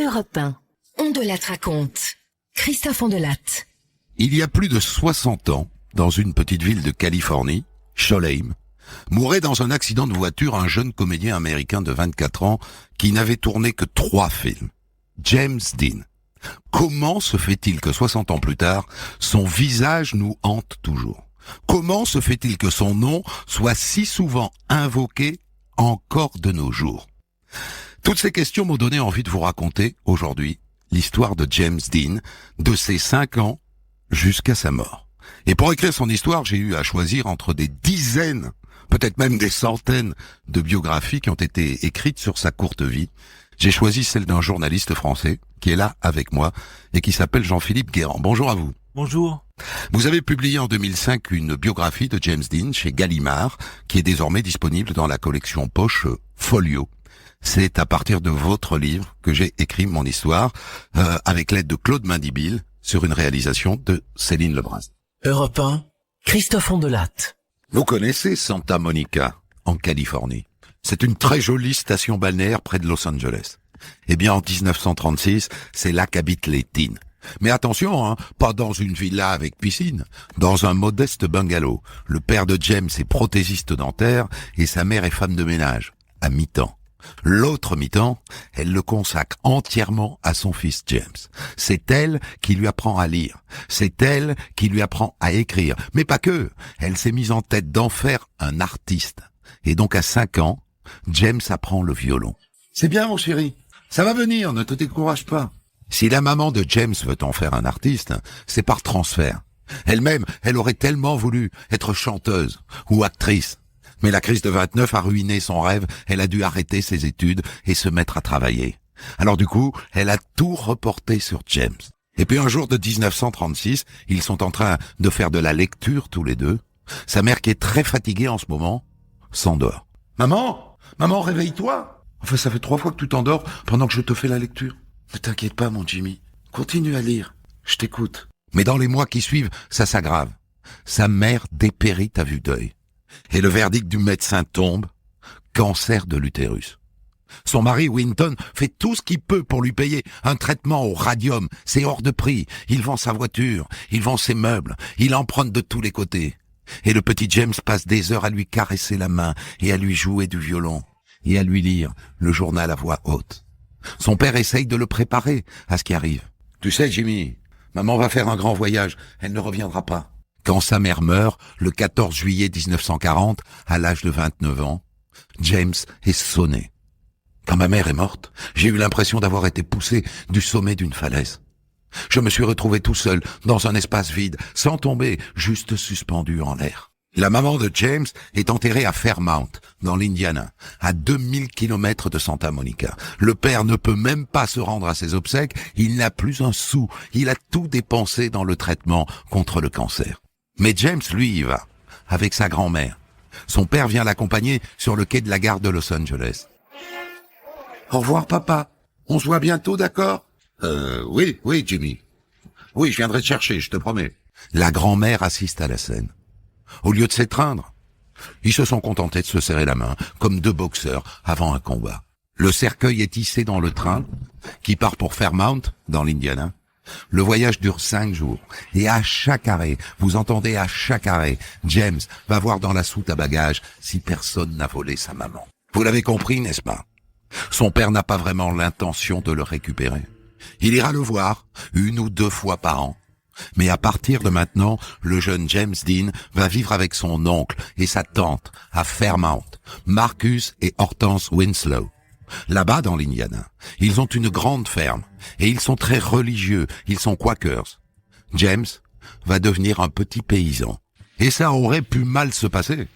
Europe 1. On de Latte raconte. Christophe Ondelatte. Il y a plus de 60 ans, dans une petite ville de Californie, Sholheim, mourait dans un accident de voiture un jeune comédien américain de 24 ans qui n'avait tourné que 3 films. James Dean. Comment se fait-il que 60 ans plus tard, son visage nous hante toujours? Comment se fait-il que son nom soit si souvent invoqué encore de nos jours? Toutes ces questions m'ont donné envie de vous raconter aujourd'hui l'histoire de James Dean, de ses 5 ans jusqu'à sa mort. Et pour écrire son histoire, j'ai eu à choisir entre des dizaines, peut-être même des centaines de biographies qui ont été écrites sur sa courte vie. J'ai choisi celle d'un journaliste français qui est là avec moi et qui s'appelle Jean-Philippe Guérand. Bonjour à vous. Bonjour. Vous avez publié en 2005 une biographie de James Dean chez Gallimard, qui est désormais disponible dans la collection poche Folio. C'est à partir de votre livre que j'ai écrit mon histoire, avec l'aide de Claude Mendibile, sur une réalisation de Céline Lebras. Europe 1, Christophe Ondelatte. Vous connaissez Santa Monica, en Californie. C'est une très jolie station balnéaire près de Los Angeles. Eh bien, en 1936, c'est là qu'habitent les Dean. Mais attention, pas dans une villa avec piscine, dans un modeste bungalow. Le père de James est prothésiste dentaire et sa mère est femme de ménage, à mi-temps. L'autre mi-temps, elle le consacre entièrement à son fils James. C'est elle qui lui apprend à lire. C'est elle qui lui apprend à écrire. Mais pas que. Elle s'est mise en tête d'en faire un artiste. Et donc à 5 ans, James apprend le violon. C'est bien mon chéri. Ça va venir, ne te décourage pas. Si la maman de James veut en faire un artiste, c'est par transfert. Elle-même, elle aurait tellement voulu être chanteuse ou actrice. Mais la crise de 29 a ruiné son rêve, elle a dû arrêter ses études et se mettre à travailler. Alors du coup, elle a tout reporté sur James. Et puis un jour de 1936, ils sont en train de faire de la lecture tous les deux. Sa mère, qui est très fatiguée en ce moment, s'endort. « Maman, réveille-toi. Enfin, ça fait 3 fois que tu t'endors pendant que je te fais la lecture. Ne t'inquiète pas, mon Jimmy. Continue à lire. Je t'écoute. » Mais dans les mois qui suivent, ça s'aggrave. Sa mère dépérit à vue d'œil. Et le verdict du médecin tombe, cancer de l'utérus. Son mari, Winton, fait tout ce qu'il peut pour lui payer un traitement au radium. C'est hors de prix. Il vend sa voiture, il vend ses meubles, il emprunte de tous les côtés. Et le petit James passe des heures à lui caresser la main et à lui jouer du violon et à lui lire le journal à voix haute. Son père essaye de le préparer à ce qui arrive. « Tu sais, Jimmy, maman va faire un grand voyage, elle ne reviendra pas. » Quand sa mère meurt, le 14 juillet 1940, à l'âge de 29 ans, James est sonné. Quand ma mère est morte, j'ai eu l'impression d'avoir été poussé du sommet d'une falaise. Je me suis retrouvé tout seul, dans un espace vide, sans tomber, juste suspendu en l'air. La maman de James est enterrée à Fairmount, dans l'Indiana, à 2000 kilomètres de Santa Monica. Le père ne peut même pas se rendre à ses obsèques, il n'a plus un sou, il a tout dépensé dans le traitement contre le cancer. Mais James, lui, y va, avec sa grand-mère. Son père vient l'accompagner sur le quai de la gare de Los Angeles. « Au revoir, papa. On se voit bientôt, d'accord ?»« Oui, Jimmy. Oui, je viendrai te chercher, je te promets. » La grand-mère assiste à la scène. Au lieu de s'étreindre, ils se sont contentés de se serrer la main, comme 2 boxeurs avant un combat. Le cercueil est hissé dans le train, qui part pour Fairmount, dans l'Indiana. Le voyage dure 5 jours, et à chaque arrêt, vous entendez à chaque arrêt, James va voir dans la soute à bagages si personne n'a volé sa maman. Vous l'avez compris, n'est-ce pas? Son père n'a pas vraiment l'intention de le récupérer. Il ira le voir 1 ou 2 fois par an. Mais à partir de maintenant, le jeune James Dean va vivre avec son oncle et sa tante à Fairmount, Marcus et Hortense Winslow. Là-bas, dans l'Indiana, ils ont une grande ferme et ils sont très religieux, ils sont quakers. James va devenir un petit paysan. Et ça aurait pu mal se passer.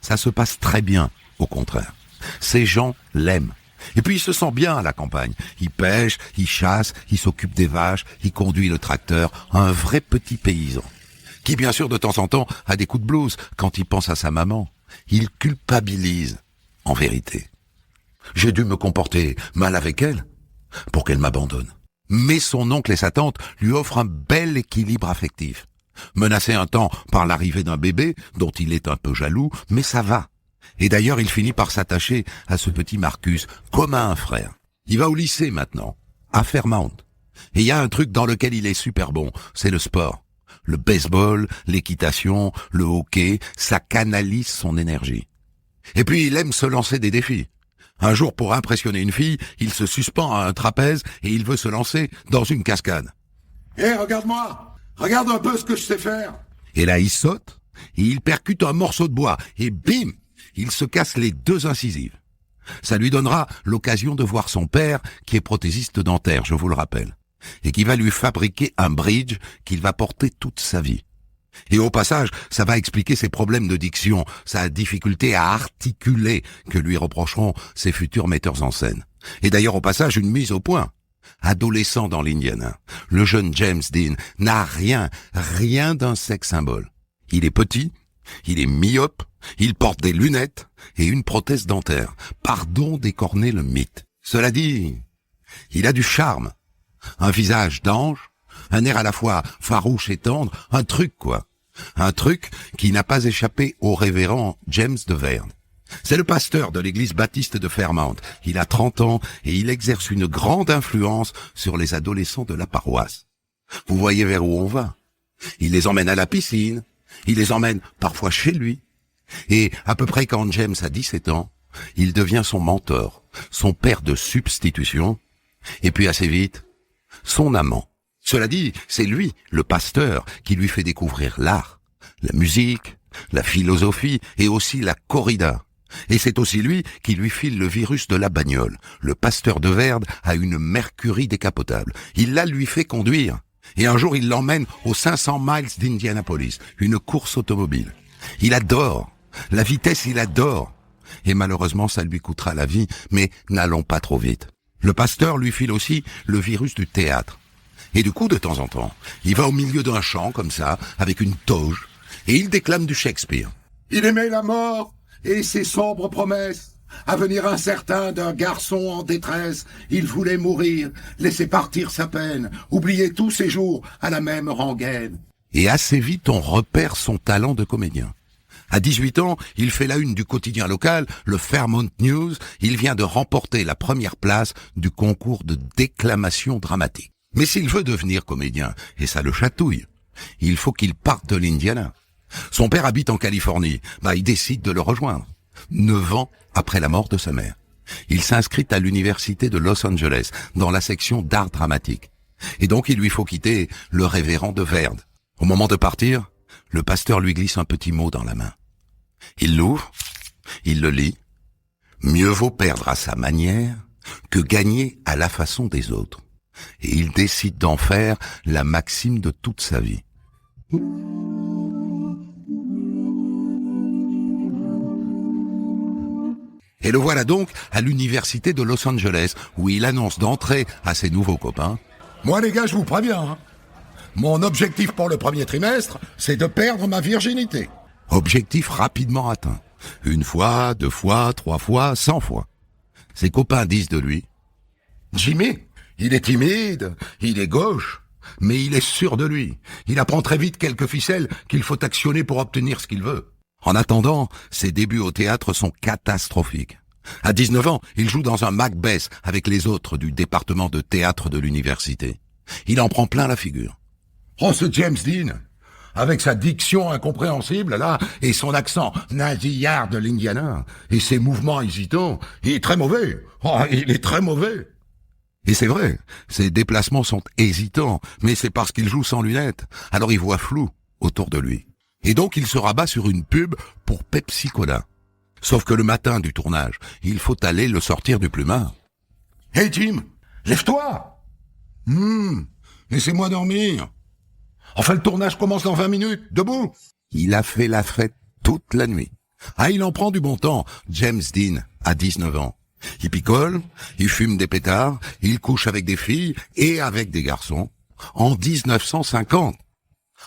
Ça se passe très bien, au contraire. Ces gens l'aiment. Et puis il se sent bien à la campagne. Il pêche, il chasse, il s'occupe des vaches, il conduit le tracteur. Un vrai petit paysan. Qui bien sûr de temps en temps a des coups de blues quand il pense à sa maman. Il culpabilise, en vérité. J'ai dû me comporter mal avec elle pour qu'elle m'abandonne. Mais son oncle et sa tante lui offrent un bel équilibre affectif. Menacé un temps par l'arrivée d'un bébé, dont il est un peu jaloux, mais ça va. Et d'ailleurs, il finit par s'attacher à ce petit Marcus, comme à un frère. Il va au lycée maintenant, à Fairmount. Et il y a un truc dans lequel il est super bon, c'est le sport. Le baseball, l'équitation, le hockey, ça canalise son énergie. Et puis il aime se lancer des défis. Un jour, pour impressionner une fille, il se suspend à un trapèze et il veut se lancer dans une cascade. Hé, regarde-moi! Regarde un peu ce que je sais faire! Et là, il saute, et il percute un morceau de bois, et bim! Il se casse les 2 incisives. Ça lui donnera l'occasion de voir son père, qui est prothésiste dentaire, je vous le rappelle, et qui va lui fabriquer un bridge qu'il va porter toute sa vie. Et au passage, ça va expliquer ses problèmes de diction, sa difficulté à articuler que lui reprocheront ses futurs metteurs en scène. Et d'ailleurs, au passage, une mise au point. Adolescent dans l'Indiana, le jeune James Dean n'a rien d'un sex symbole. Il est petit, il est myope, il porte des lunettes et une prothèse dentaire. Pardon d'écorner le mythe. Cela dit, il a du charme, un visage d'ange, un air à la fois farouche et tendre, un truc quoi. Un truc qui n'a pas échappé au révérend James de Verne. C'est le pasteur de l'église baptiste de Fairmount. Il a 30 ans et il exerce une grande influence sur les adolescents de la paroisse. Vous voyez vers où on va. Il les emmène à la piscine, il les emmène parfois chez lui. Et à peu près quand James a 17 ans, il devient son mentor, son père de substitution, et puis assez vite, son amant. Cela dit, c'est lui, le pasteur, qui lui fait découvrir l'art, la musique, la philosophie et aussi la corrida. Et c'est aussi lui qui lui file le virus de la bagnole. Le pasteur de Verde a une Mercury décapotable. Il la lui fait conduire. Et un jour, il l'emmène aux 500 miles d'Indianapolis, une course automobile. Il adore. La vitesse, il adore. Et malheureusement, ça lui coûtera la vie, mais n'allons pas trop vite. Le pasteur lui file aussi le virus du théâtre. Et du coup, de temps en temps, il va au milieu d'un champ, comme ça, avec une toge, et il déclame du Shakespeare. Il aimait la mort et ses sombres promesses. Avenir incertain d'un garçon en détresse. Il voulait mourir, laisser partir sa peine, oublier tous ses jours à la même rengaine. Et assez vite, on repère son talent de comédien. À 18 ans, il fait la une du quotidien local, le Fairmount News. Il vient de remporter la première place du concours de déclamation dramatique. Mais s'il veut devenir comédien, et ça le chatouille, il faut qu'il parte de l'Indiana. Son père habite en Californie, il décide de le rejoindre. 9 ans après la mort de sa mère. Il s'inscrit à l'université de Los Angeles, dans la section d'art dramatique. Et donc il lui faut quitter le révérend de Verde. Au moment de partir, le pasteur lui glisse un petit mot dans la main. Il l'ouvre, il le lit. Mieux vaut perdre à sa manière que gagner à la façon des autres. Et il décide d'en faire la maxime de toute sa vie. Et le voilà donc à l'université de Los Angeles, où il annonce d'entrer à ses nouveaux copains. Moi les gars, je vous préviens, hein. Mon objectif pour le premier trimestre, c'est de perdre ma virginité. Objectif rapidement atteint. 1 fois, 2 fois, 3 fois, 100 fois. Ses copains disent de lui: Jimmy, il est timide, il est gauche, mais il est sûr de lui. Il apprend très vite quelques ficelles qu'il faut actionner pour obtenir ce qu'il veut. En attendant, ses débuts au théâtre sont catastrophiques. À 19 ans, il joue dans un Macbeth avec les autres du département de théâtre de l'université. Il en prend plein la figure. Oh, ce James Dean, avec sa diction incompréhensible, là, et son accent nasillard de l'Indiana, et ses mouvements hésitants, il est très mauvais. Oh, il est très mauvais. Et c'est vrai, ses déplacements sont hésitants, mais c'est parce qu'il joue sans lunettes. Alors il voit flou autour de lui. Et donc il se rabat sur une pub pour Pepsi Cola. Sauf que le matin du tournage, il faut aller le sortir du plumard. Hey Jim, lève-toi. Laissez-moi dormir. Enfin, le tournage commence dans 20 minutes. Debout. Il a fait la fête toute la nuit. Il en prend du bon temps, James Dean, à 19 ans. Il picole, il fume des pétards, il couche avec des filles et avec des garçons. En 1950.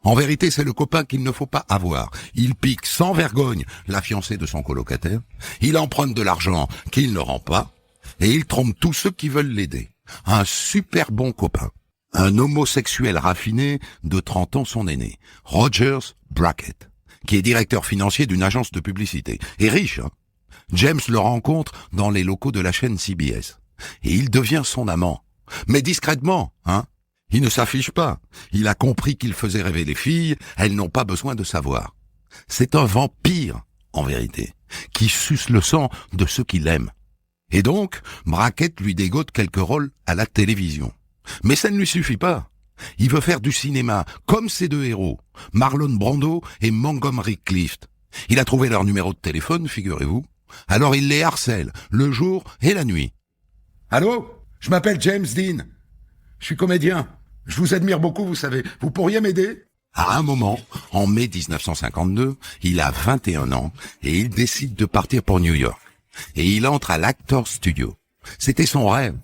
En vérité, c'est le copain qu'il ne faut pas avoir. Il pique sans vergogne la fiancée de son colocataire. Il emprunte de l'argent qu'il ne rend pas. Et il trompe tous ceux qui veulent l'aider. Un super bon copain. Un homosexuel raffiné de 30 ans son aîné, Rogers Brackett, qui est directeur financier d'une agence de publicité. Et riche, hein. James le rencontre dans les locaux de la chaîne CBS. Et il devient son amant. Mais discrètement, hein. Il ne s'affiche pas. Il a compris qu'il faisait rêver les filles, elles n'ont pas besoin de savoir. C'est un vampire, en vérité, qui suce le sang de ceux qu'il aime. Et donc, Brackett lui dégote quelques rôles à la télévision. Mais ça ne lui suffit pas. Il veut faire du cinéma, comme ses deux héros, Marlon Brando et Montgomery Clift. Il a trouvé leur numéro de téléphone, figurez-vous. Alors il les harcèle, le jour et la nuit. Allô? Je m'appelle James Dean. Je suis comédien. Je vous admire beaucoup, vous savez. Vous pourriez m'aider? À un moment, en mai 1952, il a 21 ans et il décide de partir pour New York. Et il entre à l'Actors Studio. C'était son rêve.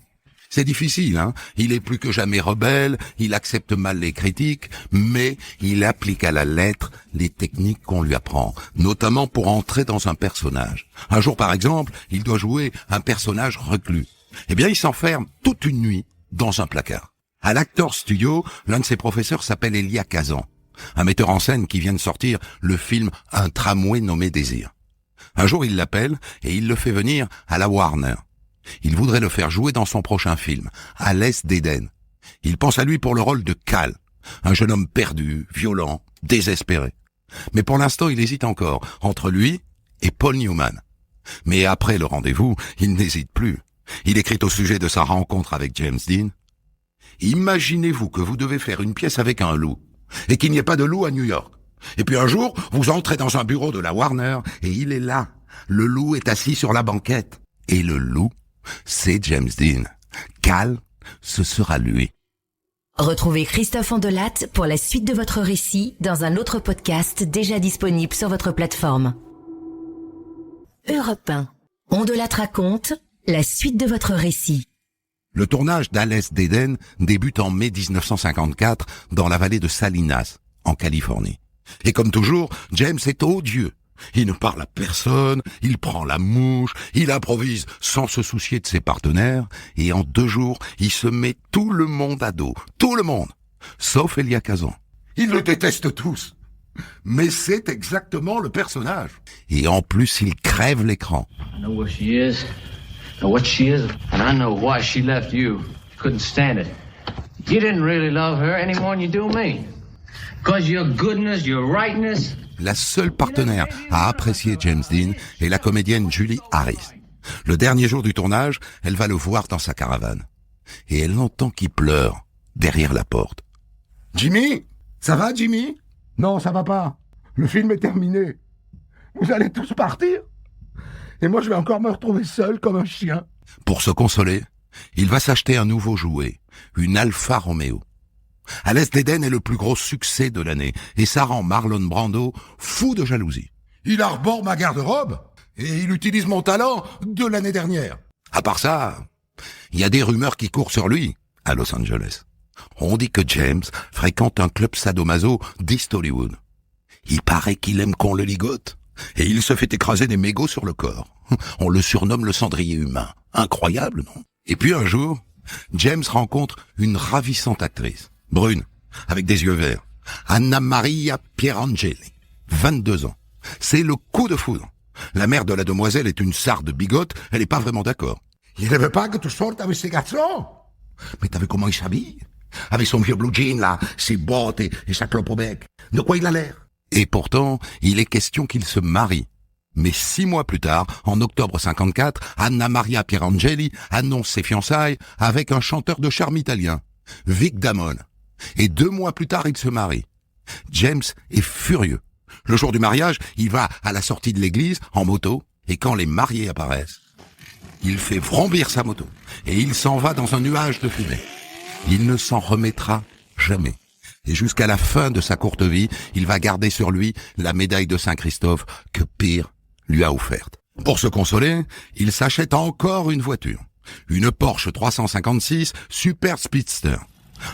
C'est difficile, hein. Il est plus que jamais rebelle, il accepte mal les critiques, mais il applique à la lettre les techniques qu'on lui apprend, notamment pour entrer dans un personnage. Un jour, par exemple, il doit jouer un personnage reclus. Eh bien, il s'enferme toute une nuit dans un placard. À l'Actors Studio, l'un de ses professeurs s'appelle Elia Kazan, un metteur en scène qui vient de sortir le film Un tramway nommé Désir. Un jour, il l'appelle et il le fait venir à la Warner. Il voudrait le faire jouer dans son prochain film, À l'Est d'Éden. Il pense à lui pour le rôle de Cal, un jeune homme perdu, violent, désespéré. Mais pour l'instant, il hésite encore entre lui et Paul Newman. Mais après le rendez-vous, il n'hésite plus. Il écrit au sujet de sa rencontre avec James Dean. Imaginez-vous que vous devez faire une pièce avec un loup, et qu'il n'y ait pas de loup à New York. Et puis un jour, vous entrez dans un bureau de la Warner, et il est là. Le loup est assis sur la banquette. Et le loup, c'est James Dean. Cal, ce sera lui. Retrouvez Christophe Ondelat pour la suite de votre récit dans un autre podcast déjà disponible sur votre plateforme. Europe 1. Ondelat raconte la suite de votre récit. Le tournage d'À l'Est d'Éden débute en mai 1954 dans la vallée de Salinas, en Californie. Et comme toujours, James est odieux. Il ne parle à personne, il prend la mouche, il improvise sans se soucier de ses partenaires, et en 2 jours, il se met tout le monde à dos. Tout le monde, sauf Elia Kazan. Ils le détestent tous. Mais c'est exactement le personnage. Et en plus, il crève l'écran. I know where she is, I know what she is, and I know why she left you. Couldn't stand it. You didn't really love her any more than you do me. 'Cause your goodness, your rightness. La seule partenaire à apprécier James Dean est la comédienne Julie Harris. Le dernier jour du tournage, elle va le voir dans sa caravane. Et elle entend qu'il pleure derrière la porte. Jimmy? Ça va, Jimmy? Non, ça va pas. Le film est terminé. Vous allez tous partir? Et moi, je vais encore me retrouver seul comme un chien. Pour se consoler, il va s'acheter un nouveau jouet, une Alfa Romeo. À l'Est d'Éden est le plus gros succès de l'année, et ça rend Marlon Brando fou de jalousie. Il arbore ma garde-robe et il utilise mon talent de l'année dernière. À part ça, il y a des rumeurs qui courent sur lui à Los Angeles. On dit que James fréquente un club sadomaso d'East Hollywood. Il paraît qu'il aime qu'on le ligote, et il se fait écraser des mégots sur le corps. On le surnomme le cendrier humain. Incroyable, non? Et puis un jour, James rencontre une ravissante actrice, brune, avec des yeux verts, Anna Maria Pierangeli, 22 ans. C'est le coup de foudre. La mère de la demoiselle est une sarde bigote, elle est pas vraiment d'accord. Il ne veut pas que tu sortes avec ces garçons. Mais t'as vu comment il s'habille? Avec son vieux blue jean là, ses bottes et sa clope au bec. De quoi il a l'air? Et pourtant, il est question qu'il se marie. Mais 6 mois plus tard, en octobre 54, Anna Maria Pierangeli annonce ses fiançailles avec un chanteur de charme italien, Vic Damone. Et 2 mois plus tard, il se marie. James est furieux. Le jour du mariage, il va à la sortie de l'église en moto, et quand les mariés apparaissent, il fait vrombir sa moto, et il s'en va dans un nuage de fumée. Il ne s'en remettra jamais. Et jusqu'à la fin de sa courte vie, il va garder sur lui la médaille de Saint-Christophe que Peer lui a offerte. Pour se consoler, il s'achète encore une voiture. Une Porsche 356 Super Speedster.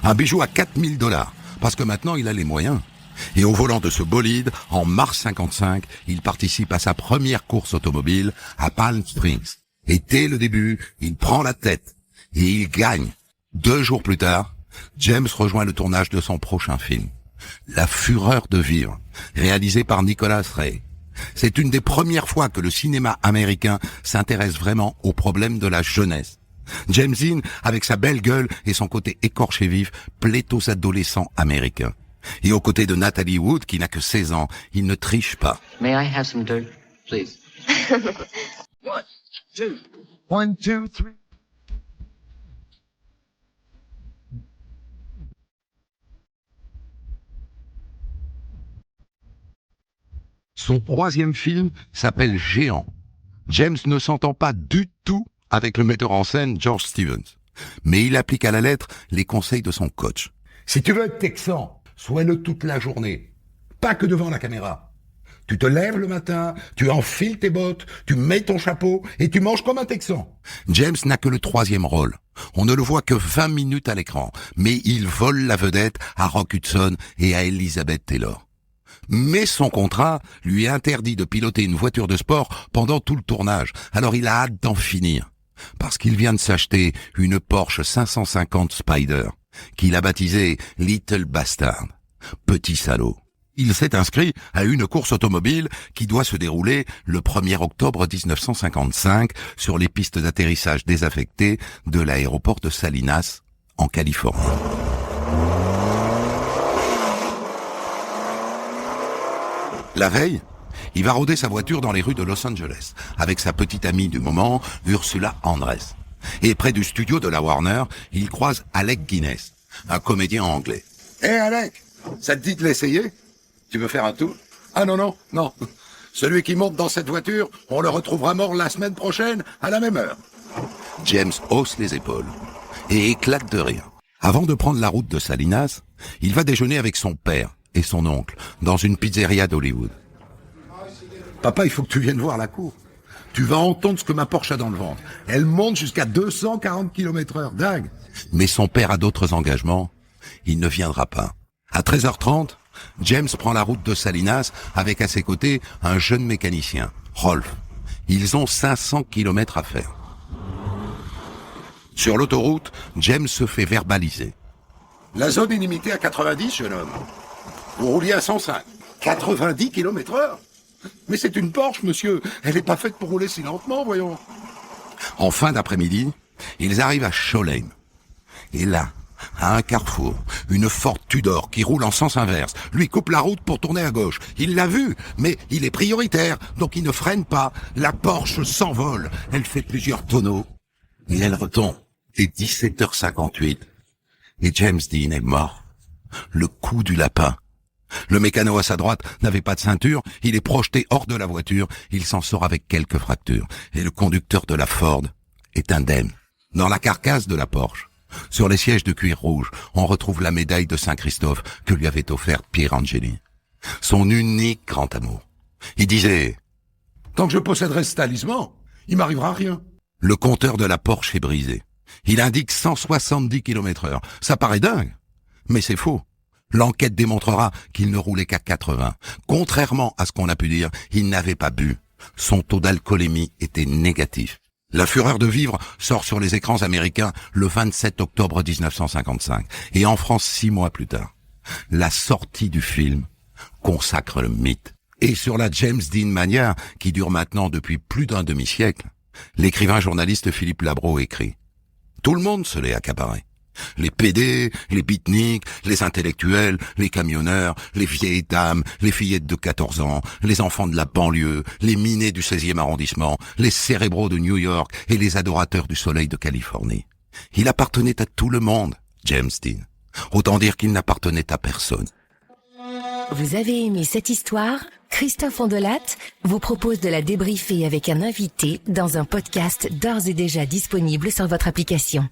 Un bijou à $4000, parce que maintenant il a les moyens. Et au volant de ce bolide, en mars 55, il participe à sa première course automobile à Palm Springs. Et dès le début, il prend la tête. Et il gagne. 2 jours plus tard, James rejoint le tournage de son prochain film, La Fureur de vivre, réalisé par Nicholas Ray. C'est une des premières fois que le cinéma américain s'intéresse vraiment aux problèmes de la jeunesse. James Dean, avec sa belle gueule et son côté écorché vif, plaît aux adolescents américains. Et aux côtés de Natalie Wood, qui n'a que 16 ans, il ne triche pas. May I have some dirt, please? 1, 2, 3. Son troisième film s'appelle Géant. James ne s'entend pas du tout avec le metteur en scène George Stevens. Mais il applique à la lettre les conseils de son coach. Si tu veux être texan, sois-le toute la journée. Pas que devant la caméra. Tu te lèves le matin, tu enfiles tes bottes, tu mets ton chapeau et tu manges comme un texan. James n'a que le troisième rôle. On ne le voit que 20 minutes à l'écran, mais il vole la vedette à Rock Hudson et à Elizabeth Taylor. Mais son contrat lui interdit de piloter une voiture de sport pendant tout le tournage. Alors il a hâte d'en finir. Parce qu'il vient de s'acheter une Porsche 550 Spider, qu'il a baptisée Little Bastard. Petit salaud. Il s'est inscrit à une course automobile qui doit se dérouler le 1er octobre 1955 sur les pistes d'atterrissage désaffectées de l'aéroport de Salinas, en Californie. La veille, il va rôder sa voiture dans les rues de Los Angeles, avec sa petite amie du moment, Ursula Andress. Et près du studio de la Warner, il croise Alec Guinness, un comédien anglais. « Hé Alec, ça te dit de l'essayer ? Tu veux faire un tour ? Ah non. Celui qui monte dans cette voiture, on le retrouvera mort la semaine prochaine, à la même heure. » James hausse les épaules et éclate de rire. Avant de prendre la route de Salinas, il va déjeuner avec son père et son oncle, dans une pizzeria d'Hollywood. « Papa, il faut que tu viennes voir la cour. Tu vas entendre ce que ma Porsche a dans le ventre. Elle monte jusqu'à 240 km/h, dingue !» Mais son père a d'autres engagements. Il ne viendra pas. À 13h30, James prend la route de Salinas avec à ses côtés un jeune mécanicien, Rolf. Ils ont 500 km à faire. Sur l'autoroute, James se fait verbaliser. « La zone est limitée à 90, jeune homme. Vous rouliez à 105. 90 km/h. Mais c'est une Porsche, monsieur. Elle n'est pas faite pour rouler si lentement, voyons. » En fin d'après-midi, ils arrivent à Cholame. Et là, à un carrefour, une Ford Tudor qui roule en sens inverse lui coupe la route pour tourner à gauche. Il l'a vu, mais il est prioritaire, donc il ne freine pas. La Porsche s'envole. Elle fait plusieurs tonneaux. Et elle retombe. C'est 17h58. Et James Dean est mort. Le coup du lapin. Le mécano à sa droite n'avait pas de ceinture, il est projeté hors de la voiture, il s'en sort avec quelques fractures. Et le conducteur de la Ford est indemne. Dans la carcasse de la Porsche, sur les sièges de cuir rouge, on retrouve la médaille de Saint-Christophe que lui avait offerte Pierre Angeli. Son unique grand amour. Il disait « Tant que je posséderai ce talisman, il m'arrivera rien. » Le compteur de la Porsche est brisé. Il indique 170 km/h. Ça paraît dingue, mais c'est faux. L'enquête démontrera qu'il ne roulait qu'à 80. Contrairement à ce qu'on a pu dire, il n'avait pas bu. Son taux d'alcoolémie était négatif. La fureur de vivre sort sur les écrans américains le 27 octobre 1955 et en France 6 mois plus tard. La sortie du film consacre le mythe. Et sur la James Dean mania, qui dure maintenant depuis plus d'un demi-siècle, l'écrivain journaliste Philippe Labro écrit « Tout le monde se l'est accaparé. Les PD, les beatniks, les intellectuels, les camionneurs, les vieilles dames, les fillettes de 14 ans, les enfants de la banlieue, les minés du 16e arrondissement, les cérébraux de New York et les adorateurs du soleil de Californie. Il appartenait à tout le monde, James Dean. Autant dire qu'il n'appartenait à personne. » Vous avez aimé cette histoire ? Christophe Ondelat vous propose de la débriefer avec un invité dans un podcast d'ores et déjà disponible sur votre application.